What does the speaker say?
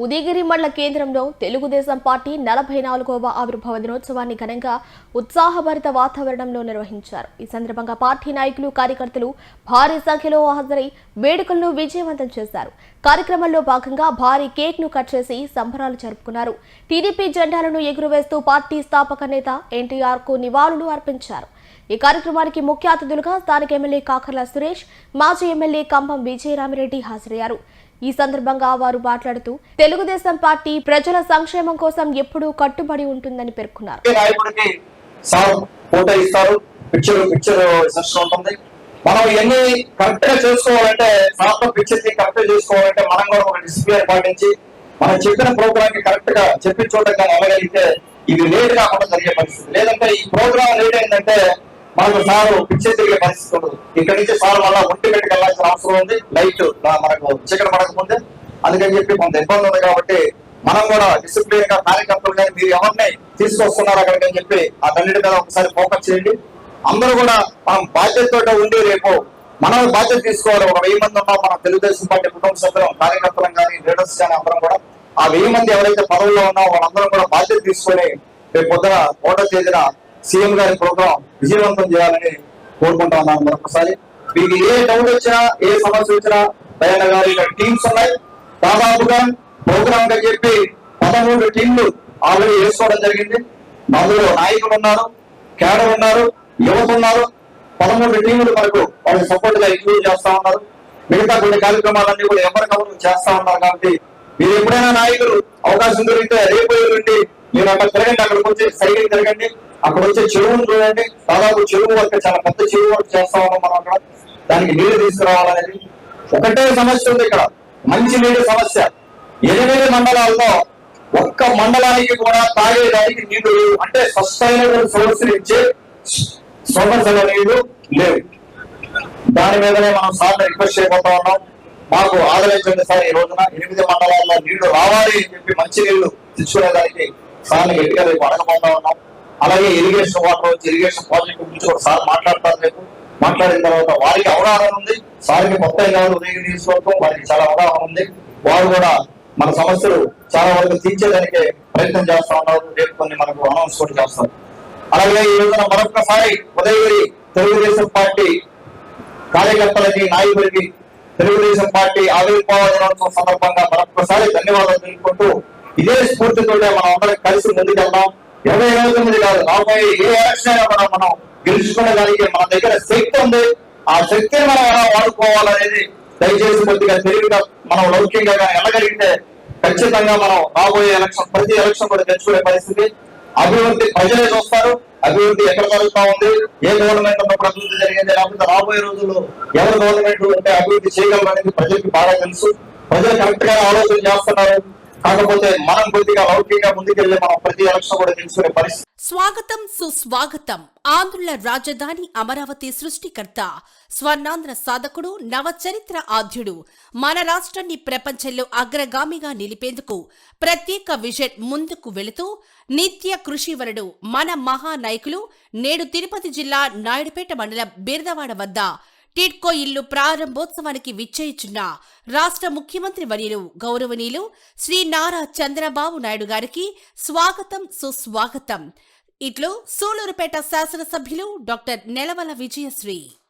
ఉదయగిరి మండల కేంద్రంలో తెలుగుదేశం పార్టీ 44వ ఆవిర్భావ దినోత్సవాన్ని ఘనంగా ఉత్సాహభరిత వాతావరణంలో నిర్వహించారు. ఈ సందర్భంగా పార్టీ నాయకులు, కార్యకర్తలు భారీ సంఖ్యలో హాజరై వేడుకలను విజయవంతం చేశారు. కార్యక్రమంలో భాగంగా భారీ కేక్ ను కట్ చేసి సంబరాలు జరుపుకున్నారు. టీడీపీ జెండాలను ఎగురవేస్తూ పార్టీ స్థాపక నేత ఎన్టీఆర్ కు నివాళులు అర్పించారు. ఈ కార్యక్రమానికి ముఖ్య అతిథులుగా స్థానిక ఎమ్మెల్యే కాకర్ల సురేష్, మాజీ ఎమ్మెల్యే కంభం విజయరామిరెడ్డి హాజరయ్యారు. ఈ సందర్భంగా వారు మాట్లాడుతూ తెలుగుదేశం పార్టీ ప్రజల సంక్షేమం కోసం ఎప్పుడూ కట్టుబడి ఉంటుందని పేర్కొన్నారు. మనం ఎన్ని కరెక్ట్ గా చేసుకోవాలంటే కరెక్ట్ చేసుకోవాలంటే మనం కూడా ఒక డిసిప్లిన్ పాటించి మనం చెప్పిన ప్రోగ్రామ్ కి కరెక్ట్ గా చెప్పి చూడగా వెళ్ళగలిగితే ఇది లేట్ కాకుండా జరిగే పరిస్థితి. లేదంటే ఈ ప్రోగ్రామ్ లేట్ అయిందంటే మనకు సారు పిక్చర్ తిరిగే పరిస్థితి ఉండదు. ఇక్కడ నుంచి సార్ వల్ల ఒంటి గంటకి వెళ్ళాల్సిన అవసరం ఉంది, లైట్ మనకు చీకటి పడకముందే. అందుకని చెప్పి కొంత ఇబ్బంది ఉంది. కాబట్టి మనం కూడా డిసిప్లిన్ గా కార్యకర్తలు కానీ మీరు ఎవరిని తీసుకొస్తున్నారు అక్కడికి అని చెప్పి ఆ తల్లి మీద ఒకసారి ఫోకస్ చేయండి. అందరూ కూడా మనం బాధ్యతతో ఉండి రేపు మనం బాధ్యత తీసుకోవాలి. ఒక 1000 మంది ఉన్నాం మన తెలుగుదేశం పార్టీ కుటుంబ సభ్యులు, కార్యకర్తలం కానీ, లీడర్స్ కానీ అందరం కూడా ఆ 1000 మంది ఎవరైతే పదవుల్లో ఉన్నామో వాళ్ళందరం కూడా బాధ్యత తీసుకొని రేపు పొద్దున 1వ తేదీన సీఎం గారి ప్రోగ్రాం విజయవంతం చేయాలని కోరుకుంటా ఉన్నాను. మరొకసారి మీకు ఏ డౌట్ వచ్చినా, ఏ సమస్య వచ్చినా దయాన గారి టీమ్స్ ఉన్నాయి. దాదాపుగా ప్రోగ్రామ్ అని చెప్పి 13 టీంలు ఆల్రెడీ వేసుకోవడం జరిగింది. అందులో నాయకులు ఉన్నారు, క్యాడర్ ఉన్నారు, యువత ఉన్నారు. 13 టీములు మనకు వాళ్ళకి సపోర్ట్ గా ఇంక్లూడ్ చేస్తా ఉన్నారు. మిగతా కొన్ని కార్యక్రమాలన్నీ కూడా ఎవరికవరు చేస్తా ఉన్నారు. కాబట్టి మీరు ఎప్పుడైనా నాయకులు అవకాశం దొరికితే రేపు నుండి మీరు అక్కడ తిరగండి, అక్కడికి వచ్చి సైకిల్ తిరగండి, అక్కడ వచ్చే చెరువును చూడండి. దాదాపు చెరువు వర్క్ చాలా పెద్ద చెరువు వర్క్ చేస్తా ఉన్నాం మనం. అక్కడ దానికి నీళ్లు తీసుకురావాలనేది ఒకటే సమస్య ఉంది. ఇక్కడ మంచి నీరు సమస్య. 8 మండలాల్లో ఒక్క మండలానికి కూడా తాగేదానికి నీళ్లు లేవు. అంటే స్వచ్ఛమైన సోర్స్ ఇచ్చే సమస్యల నీళ్లు లేవు. దాని మీదనే మనం సార్ రిక్వెస్ట్ చేయబోతా ఉన్నాం. మాకు ఆదరించండి సార్. ఈ రోజున 8 మండలాల్లో నీళ్లు రావాలి అని చెప్పి మంచి నీళ్లు తెచ్చుకునేదానికి సార్ని గట్టిగా రేపు అడగబోతా ఉన్నాం. అలాగే ఇరిగేషన్ వాటర్ వచ్చి ఇరిగేషన్ ప్రాజెక్ట్ గురించి ఒకసారి మాట్లాడతారు. రేపు మాట్లాడిన తర్వాత వారికి అవగాహన ఉంది. సార్కి మొత్తం కాదు ఉదయం తీసుకోవడం వారికి చాలా అవగాహన ఉంది. వారు కూడా మన సమస్యలు చాలా వరకు తీర్చేదానికి ప్రయత్నం చేస్తా ఉన్నారు. రేపు కొన్ని మనకు అనౌన్స్ కూడా చేస్తారు. అలాగే ఈ రోజున మరొకసారి ఉదయగిరి తెలుగుదేశం పార్టీ కార్యకర్తలకి, నాయకులకి తెలుగుదేశం పార్టీ ఆవిర్భావ దినోత్సవం సందర్భంగా మరొకసారి ధన్యవాదాలు తెలుపుకుంటూ ఇదే స్ఫూర్తితో మనం అందరం కలిసి ముందుకెళ్దాం. 2029 కాదు, రాబోయే ఏ ఎలక్షన్ అయినా కూడా మనం గెలుచుకునేదానికి మన దగ్గర శక్తి ఉంది. ఆ శక్తిని మనం ఎలా వాడుకోవాలనేది దయచేసి కొద్దిగా తెలివిగా మనం లౌకికంగా వెళ్ళగలిగితే ఖచ్చితంగా మనం రాబోయే ఎలక్షన్, ప్రతి ఎలక్షన్ కూడా తెచ్చుకునే పరిస్థితి. అభివృద్ధి ప్రజలే చూస్తారు. అభివృద్ధి ఎక్కడ జరుగుతా ఉంది, ఏ గవర్నమెంట్ ఉన్నప్పుడు అభివృద్ధి జరిగింది, లేకపోతే రాబోయే రోజుల్లో ఎవరు గవర్నమెంట్ ఉంటే అభివృద్ధి చేయగలరు అనేది ప్రజలకు బాగా తెలుసు. ప్రజలు కరెక్ట్ గా ఆలోచన చేస్తున్నారు. కాకపోతే మనం కొద్దిగా లౌకికంగా ముందుకెళ్లి మనం ప్రతి ఎలక్షన్ కూడా తెలుసుకునే పరిస్థితి. స్వాగతం, సుస్వాగతం. ఆంధ్రుల రాజధాని అమరావతి సృష్టికర్త, స్వర్ణాంధ్ర సాధకుడు, నవచరిత్ర ఆద్యుడు, మన రాష్ట్రాన్ని ప్రపంచంలో అగ్రగామిగా నిలిపేందుకు ప్రత్యేక విజన్ ముందుకు వెళుతూ నిత్య కృషివరుడు మన మహానాయకులు నేడు తిరుపతి జిల్లా నాయుడుపేట మండలం బిర్దవాడ వద్ద టిడ్కో ఇల్లు ప్రారంభోత్సవానికి విచ్చేయుచున్న రాష్ట్ర ముఖ్యమంత్రి వర్యులు గౌరవనీయులు శ్రీ నారా చంద్రబాబు నాయుడు గారికి స్వాగతం, సుస్వాగతం. ఇట్లు సూలూరుపేట శాసనసభ్యులు డాక్టర్ నెలవల విజయశ్రీ.